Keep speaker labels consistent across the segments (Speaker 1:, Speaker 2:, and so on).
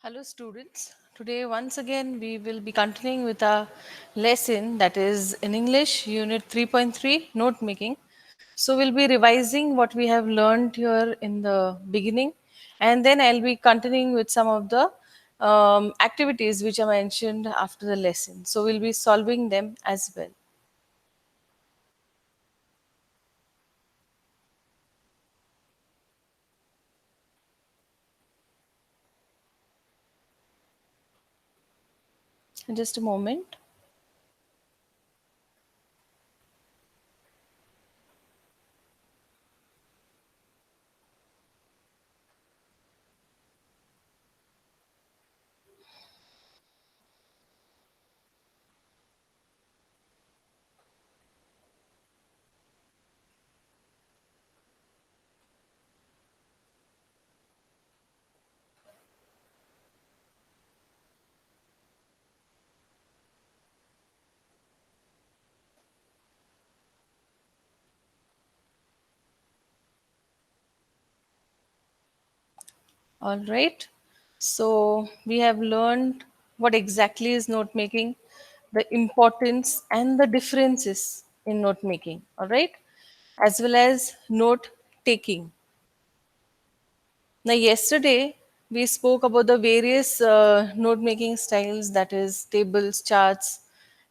Speaker 1: Hello, students. Today, once again, we will be continuing with our lesson that is in English, Unit 3.3, Note Making. So, we'll be revising what we have learned here in the beginning, and then I'll be continuing with some of the activities which I mentioned after the lesson. So, we'll be solving them as well. Just a moment. All right. So we have learned what exactly is note making, the importance and the differences in note making. All right. As well as note taking. Now, yesterday we spoke about the various note making styles, that is, tables, charts,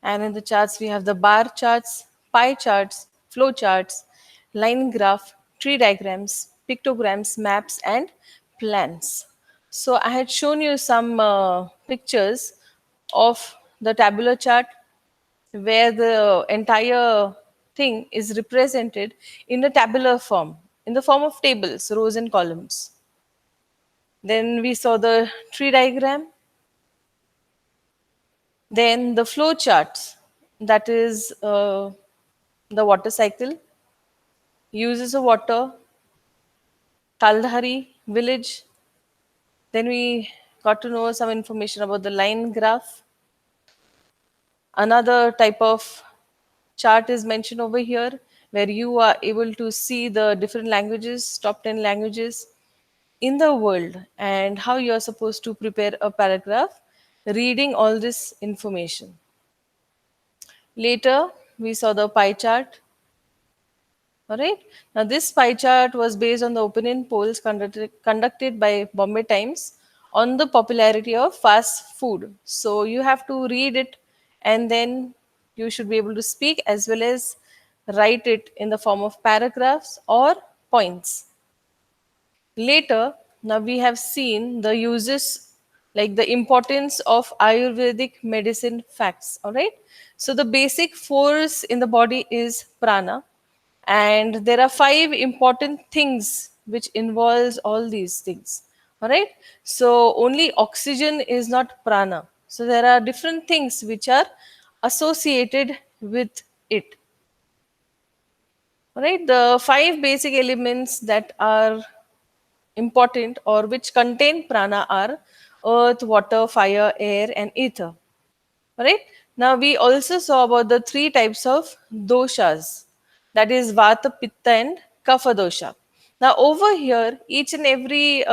Speaker 1: and in the charts we have the bar charts, pie charts, flow charts, line graph, tree diagrams, pictograms, maps, and plans. So, I had shown you some pictures of the tabular chart where the entire thing is represented in a tabular form, in the form of tables, rows, and columns. Then we saw the tree diagram. Then the flow charts, that is the water cycle, uses of water, Kaldhari village. Then we got to know some information about the line graph. Another type of chart is mentioned over here where you are able to see the different languages, top 10 languages in the world, and how you are supposed to prepare a paragraph reading all this information. Later, we saw the pie chart. All right. Now, this pie chart was based on the opinion polls conducted by Bombay Times on the popularity of fast food. So, you have to read it and then you should be able to speak as well as write it in the form of paragraphs or points. Later, now we have seen the uses, like the importance of Ayurvedic medicine facts. All right. So the basic force in the body is prana, and there are five important things which involves all these things. All right. So only oxygen is not prana. So there are different things which are associated with it. All right. The five basic elements that are important or which contain prana are earth, water, fire, air, and ether. Right? Now we also saw about the three types of doshas, that is vata, pitta, and kapha dosha. Now over here, each and every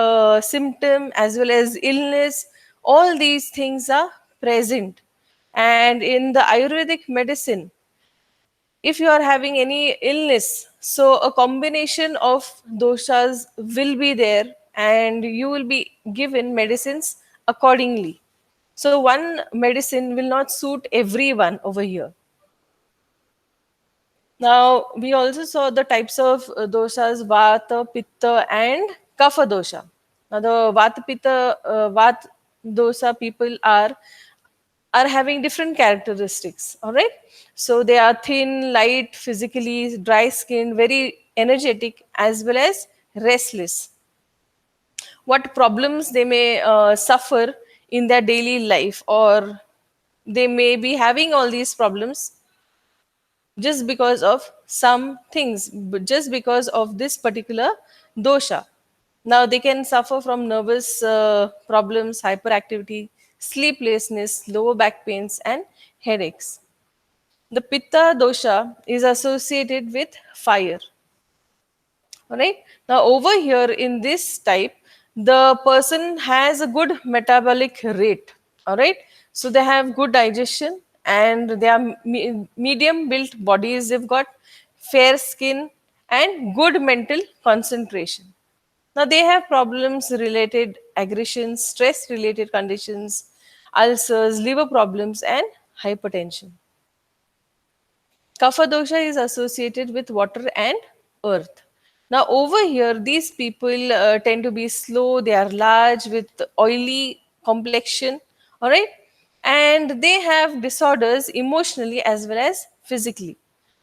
Speaker 1: symptom as well as illness, all these things are present. And in the Ayurvedic medicine, if you are having any illness, so a combination of doshas will be there and you will be given medicines accordingly. So one medicine will not suit everyone over here. Now we also saw the types of doshas, vata, pitta, and kapha dosha. Now the vata, pitta, vat dosha people are having different characteristics. All right. So they are thin, light, physically, dry skinned, very energetic, as well as restless. What problems they may suffer in their daily life, or they may be having all these problems just because of some things, but just because of this particular dosha. Now they can suffer from nervous problems, hyperactivity, sleeplessness, lower back pains, and headaches. The pitta dosha is associated with fire. All right. Now over here in this type, the person has a good metabolic rate. All right, so they have good digestion and they are medium built bodies, they've got fair skin and good mental concentration. Now they have problems related aggressions, stress related conditions, ulcers, liver problems and hypertension. Kapha dosha is associated with water and earth. Now, over here, these people tend to be slow, they are large with oily complexion, all right, and they have disorders emotionally as well as physically.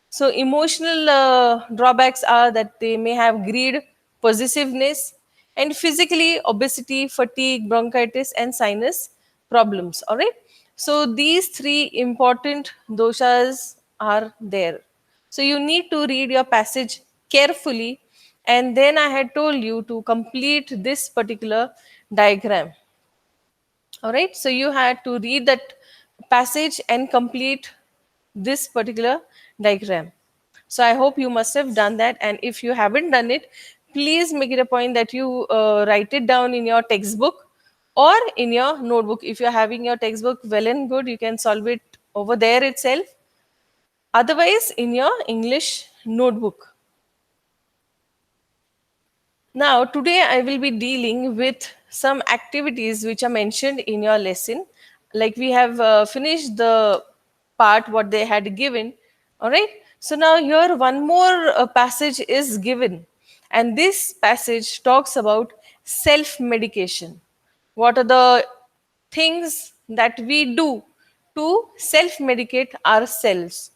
Speaker 1: So, emotional drawbacks are that they may have greed, possessiveness, and physically obesity, fatigue, bronchitis, and sinus problems. All right. So, these three important doshas are there. So, you need to read your passage carefully, and then I had told you to complete this particular diagram. All right, so you had to read that passage and complete this particular diagram. So I hope you must have done that, and if you haven't done it, please make it a point that you write it down in your textbook or in your notebook. If you're having your textbook, well and good, you can solve it over there itself. Otherwise, in your English notebook. Now, today I will be dealing with some activities which are mentioned in your lesson. Like we have finished the part what they had given. All right. So now here one more passage is given, and this passage talks about self medication. What are the things that we do to self medicate ourselves?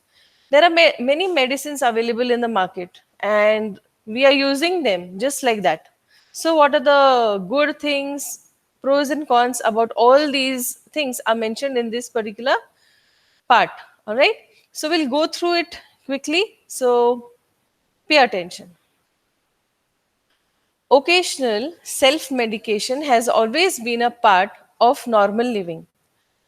Speaker 1: There are many medicines available in the market, and we are using them just like that. So, what are the good things, pros, and cons about all these things are mentioned in this particular part? All right. So, we'll go through it quickly. So, pay attention. Occasional self medication has always been a part of normal living.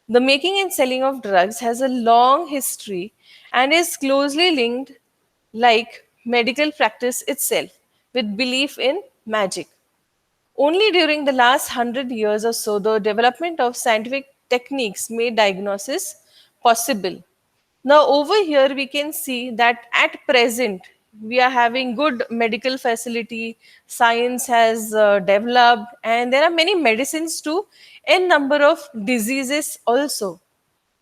Speaker 1: The making and selling of drugs has a long history and is closely linked, like medical practice itself, with belief in magic. Only during the last 100 years or so, the development of scientific techniques made diagnosis possible. Now, over here, we can see that at present, we are having good medical facility, science has developed, and there are many medicines to a number of diseases also.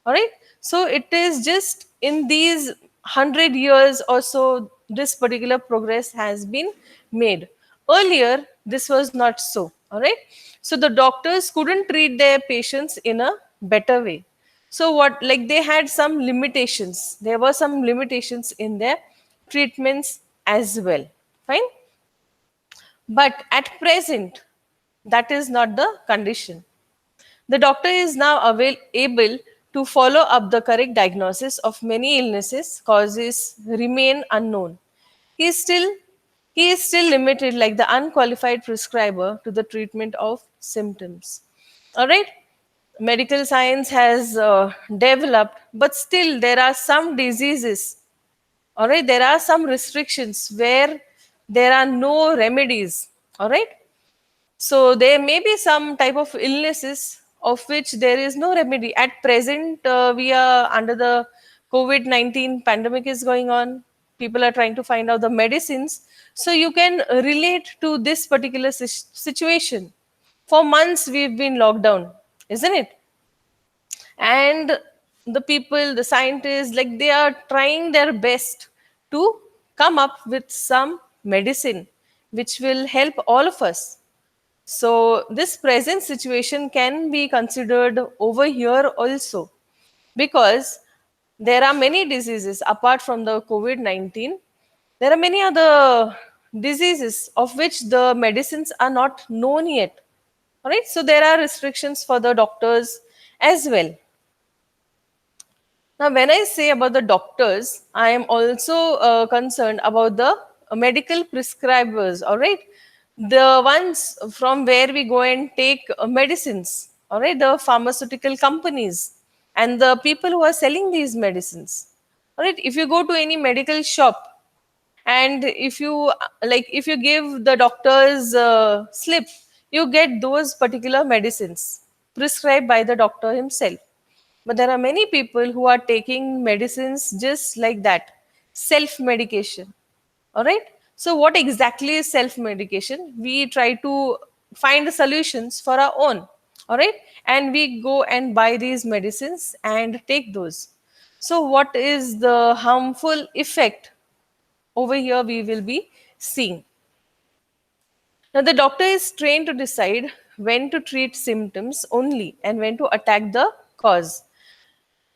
Speaker 1: All right. So it is just in these 100 years or so, this particular progress has been made. Earlier, this was not so. All right. So the doctors couldn't treat their patients in a better way. So what, like they had some limitations. There were some limitations in their treatments as well. Fine. But at present, that is not the condition. The doctor is now able to follow up the correct diagnosis of many illnesses. Causes remain unknown. He is still he is still limited, like the unqualified prescriber, to the treatment of symptoms. All right, medical science has developed, but still there are some diseases. All right, there are some restrictions where there are no remedies. All right, so there may be some type of illnesses of which there is no remedy. At present, we are under the COVID-19 pandemic is going on. People are trying to find out the medicines. So you can relate to this particular situation. For months, we've been locked down, isn't it? And the people, the scientists, like they are trying their best to come up with some medicine which will help all of us. So, this present situation can be considered over here also, because there are many diseases apart from the COVID 19. There are many other diseases of which the medicines are not known yet. All right, so there are restrictions for the doctors as well. Now, when I say about the doctors, I am also concerned about the medical prescribers, all right? The ones from where we go and take medicines, all right? The pharmaceutical companies and the people who are selling these medicines, all right? If you go to any medical shop, and if you give the doctor's slip, you get those particular medicines prescribed by the doctor himself. But there are many people who are taking medicines just like that, self medication. All right. So, what exactly is self medication? We try to find the solutions for our own. All right. And we go and buy these medicines and take those. So, what is the harmful effect over here we will be seeing? Now, the doctor is trained to decide when to treat symptoms only and when to attack the cause.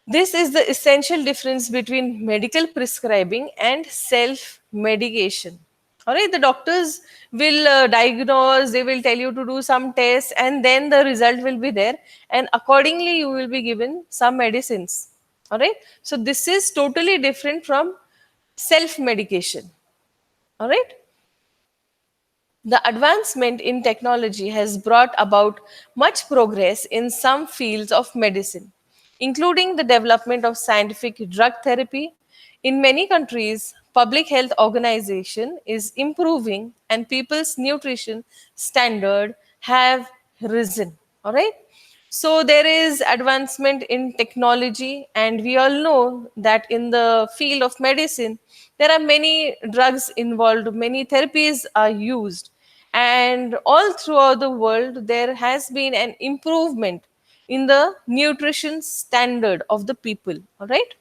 Speaker 1: This is the essential difference between medical prescribing and self medication. All right, the doctors will diagnose, they will tell you to do some tests, and then the result will be there, and accordingly, you will be given some medicines. All right, so this is totally different from self medication. All right. The advancement in technology has brought about much progress in some fields of medicine, including the development of scientific drug therapy. In many countries, public health organization is improving and people's nutrition standard have risen. All right. So there is advancement in technology, and we all know that in the field of medicine, there are many drugs involved, many therapies are used, and all throughout the world, there has been an improvement in the nutrition standard of the people. All right.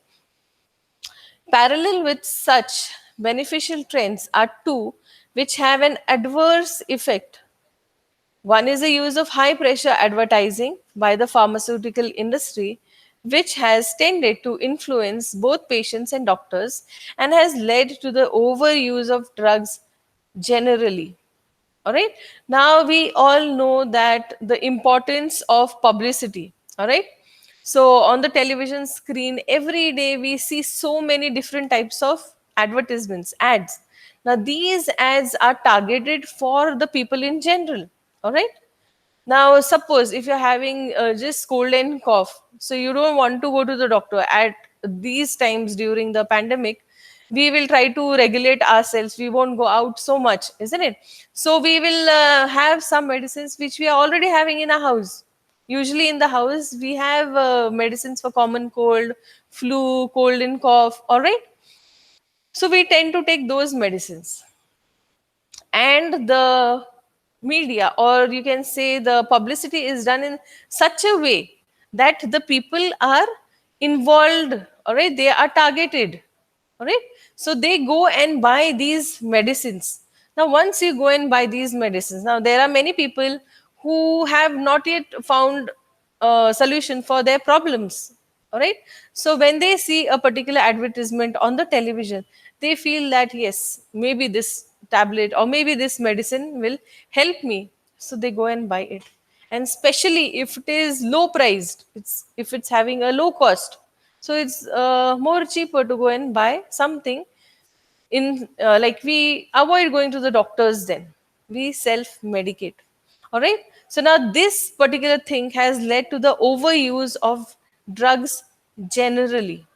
Speaker 1: Parallel with such beneficial trends are two which have an adverse effect. One is the use of high pressure advertising by the pharmaceutical industry, which has tended to influence both patients and doctors and has led to the overuse of drugs generally. All right. Now we all know that the importance of publicity. All right. So on the television screen, every day we see so many different types of advertisements, ads. Now these ads are targeted for the people in general. All right. Now, suppose if you're having just cold and cough, so you don't want to go to the doctor at these times during the pandemic, we will try to regulate ourselves. We won't go out so much, isn't it? So, we will have some medicines which we are already having in our house. Usually, in the house, we have medicines for common cold, flu, cold and cough, all right? So, we tend to take those medicines, and the media, or you can say the publicity, is done in such a way that the people are involved. All right, they are targeted. All right, so they go and buy these medicines. Now once you go and buy these medicines, now there are many people who have not yet found a solution for their problems. All right, so when they see a particular advertisement on the television, they feel that yes, maybe this tablet or maybe this medicine will help me, so they go and buy it. And especially if it is low priced, if it's having a low cost, so it's more cheaper to go and buy something in like we avoid going to the doctors, then we self medicate. All right, so now this particular thing has led to the overuse of drugs generally.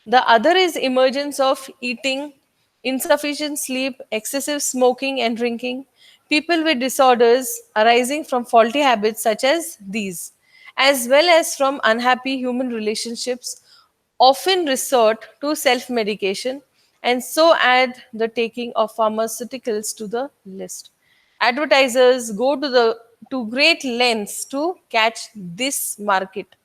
Speaker 1: The other is emergence of eating, insufficient sleep, excessive smoking and drinking. People with disorders arising from faulty habits such as these, as well as from unhappy human relationships, often resort to self-medication and so add the taking of pharmaceuticals to the list. Advertisers go to great lengths to catch this market,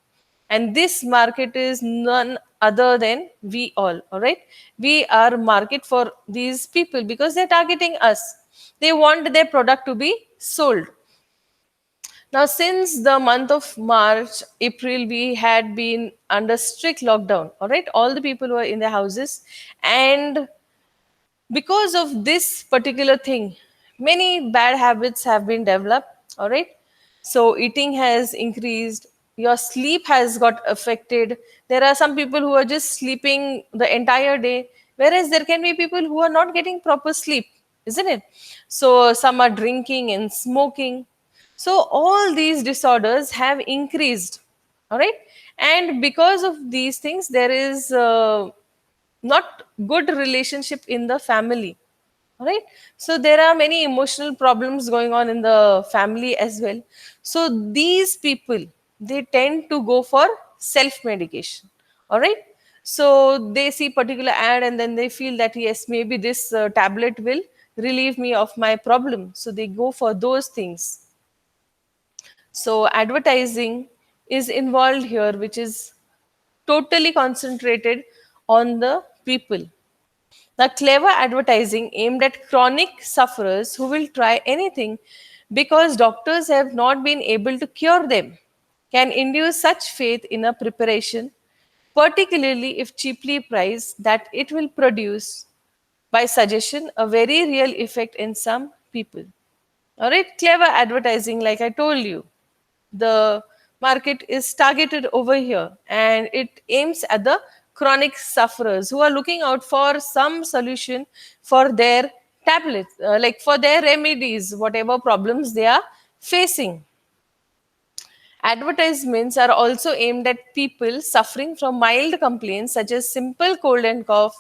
Speaker 1: and this market is none other than we all right. We are market for these people because they're targeting us. They want their product to be sold. Now since the month of March, April, we had been under strict lockdown. All right, all the people were in their houses, and because of this particular thing, many bad habits have been developed. All right, so eating has increased, your sleep has got affected. There are some people who are just sleeping the entire day, whereas there can be people who are not getting proper sleep, isn't it? So some are drinking and smoking. So all these disorders have increased. All right, and because of these things, there is not good relationship in the family. All right. So there are many emotional problems going on in the family as well. So these people, they tend to go for self medication. All right. So they see particular ad and then they feel that yes, maybe this tablet will relieve me of my problem. So they go for those things. So advertising is involved here, which is totally concentrated on the people. The clever advertising aimed at chronic sufferers who will try anything because doctors have not been able to cure them can induce such faith in a preparation, particularly if cheaply priced, that it will produce, by suggestion, a very real effect in some people. All right, clever advertising, like I told you, the market is targeted over here and it aims at the chronic sufferers who are looking out for some solution for their tablets, like for their remedies, whatever problems they are facing. Advertisements are also aimed at people suffering from mild complaints such as simple cold and cough,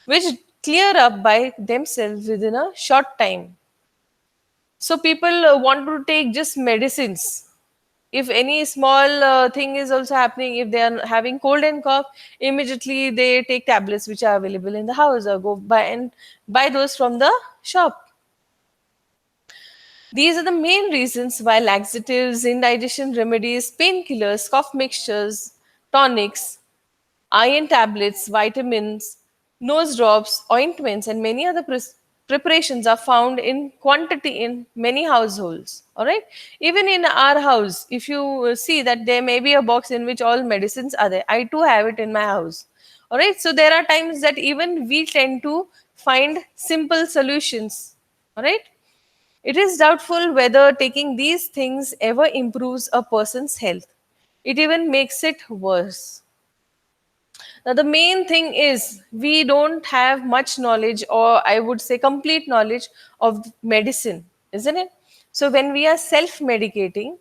Speaker 1: which clear up by themselves within a short time. So people want to take just medicines. If any small thing is also happening, if they are having cold and cough, immediately they take tablets which are available in the house or go buy and buy those from the shop. These are the main reasons why laxatives, indigestion remedies, painkillers, cough mixtures, tonics, iron tablets, vitamins, nose drops, ointments, and many other preparations are found in quantity in many households. All right, even in our house, if you see that there may be a box in which all medicines are there, I too have it in my house. All right, so there are times that even we tend to find simple solutions. All right, it is doubtful whether taking these things ever improves a person's health. It even makes it worse. Now, the main thing is we don't have much knowledge, or I would say complete knowledge of medicine, isn't it? So, when we are self medicating,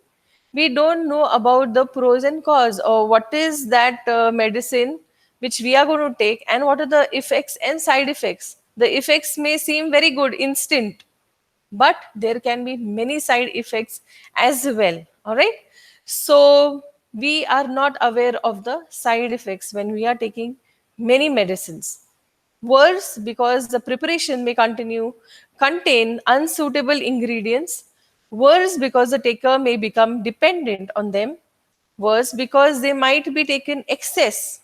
Speaker 1: we don't know about the pros and cons, or what is that medicine which we are going to take, and what are the effects and side effects. The effects may seem very good, instant, but there can be many side effects as well. All right, so we are not aware of the side effects when we are taking many medicines. Worse, because the preparation may continue contain unsuitable ingredients. Worse, because the taker may become dependent on them. Worse, because they might be taken excess.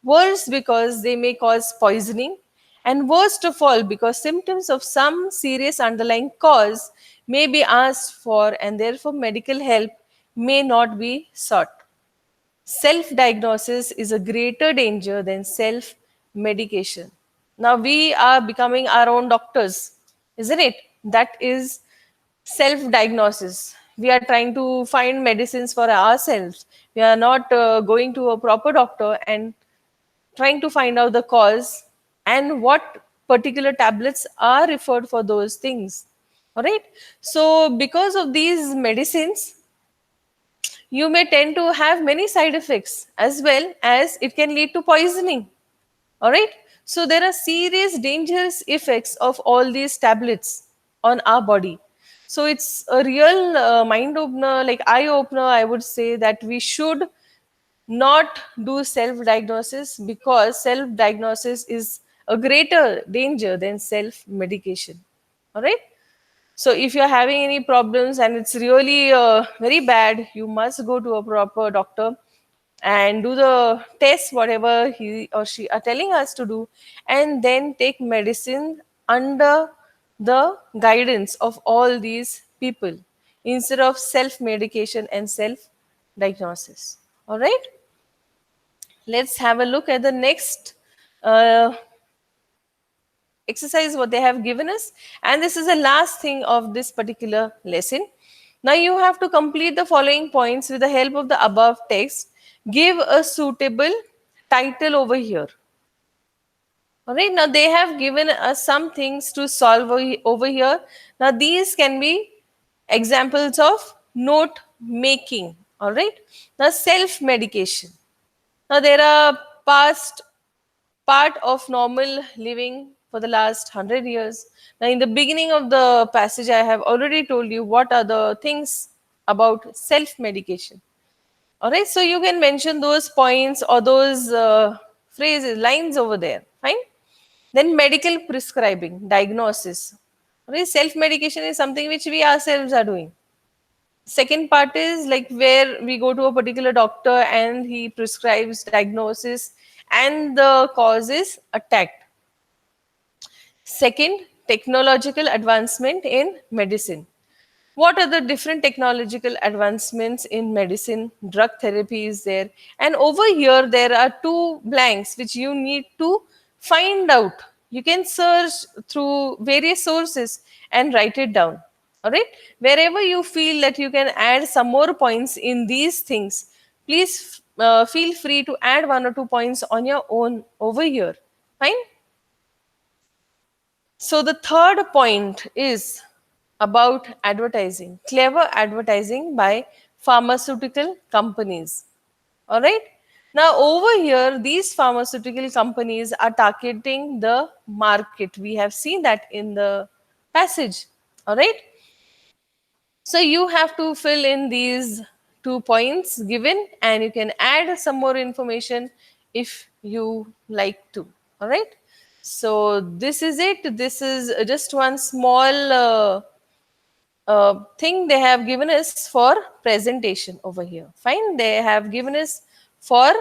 Speaker 1: Worse, because they may cause poisoning. And worst of all, because symptoms of some serious underlying cause may be asked for and therefore medical help may not be sought. Self diagnosis is a greater danger than self medication. Now we are becoming our own doctors, isn't it? That is self diagnosis. We are trying to find medicines for ourselves. We are not going to a proper doctor and trying to find out the cause and what particular tablets are referred for those things. All right. So, because of these medicines, you may tend to have many side effects as well as it can lead to poisoning. All right. So, there are serious dangerous effects of all these tablets on our body. So, it's a real mind opener, like eye opener, I would say, that we should not do self diagnosis, because self diagnosis is a greater danger than self medication. All right, so if you're having any problems and it's really very bad, you must go to a proper doctor and do the test whatever he or she are telling us to do, and then take medicine under the guidance of all these people instead of self medication and self diagnosis. All right, let's have a look at the next uh, exercise what they have given us, and this is the last thing of this particular lesson. Now you have to complete the following points with the help of the above text. Give a suitable title over here. All right, now they have given us some things to solve over here. Now these can be examples of note making. All right, now self medication. Now there are past part of normal living for the last 100 years. Now, in the beginning of the passage, I have already told you what are the things about self medication. All right, so you can mention those points or those phrases, lines over there. Fine. Then medical prescribing, diagnosis. All right, self medication is something which we ourselves are doing. Second part is like where we go to a particular doctor and he prescribes diagnosis and the cause is attacked. Second, technological advancement in medicine. What are the different technological advancements in medicine? Drug therapy is there. And over here, there are two blanks which you need to find out. You can search through various sources and write it down. All right. Wherever you feel that you can add some more points in these things, please feel free to add 1 or 2 points on your own over here. Fine. So the third point is about advertising, clever advertising by pharmaceutical companies. All right. Now, over here, these pharmaceutical companies are targeting the market. We have seen that in the passage. All right. So you have to fill in these 2 points given and you can add some more information if you like to. All right. So this is it. This is just one small thing they have given us for presentation over here. Fine. They have given us for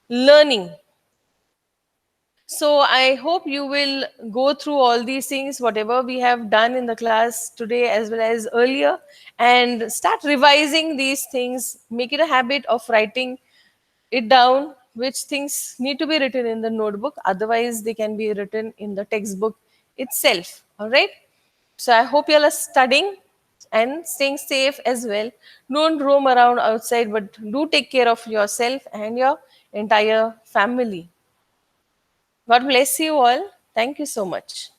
Speaker 1: learning. So I hope you will go through all these things, whatever we have done in the class today as well as earlier, and start revising these things. Make it a habit of writing it down, which things need to be written in the notebook. Otherwise, they can be written in the textbook itself. All right. So I hope you all are studying and staying safe as well. Don't roam around outside, but do take care of yourself and your entire family. God bless you all. Thank you so much.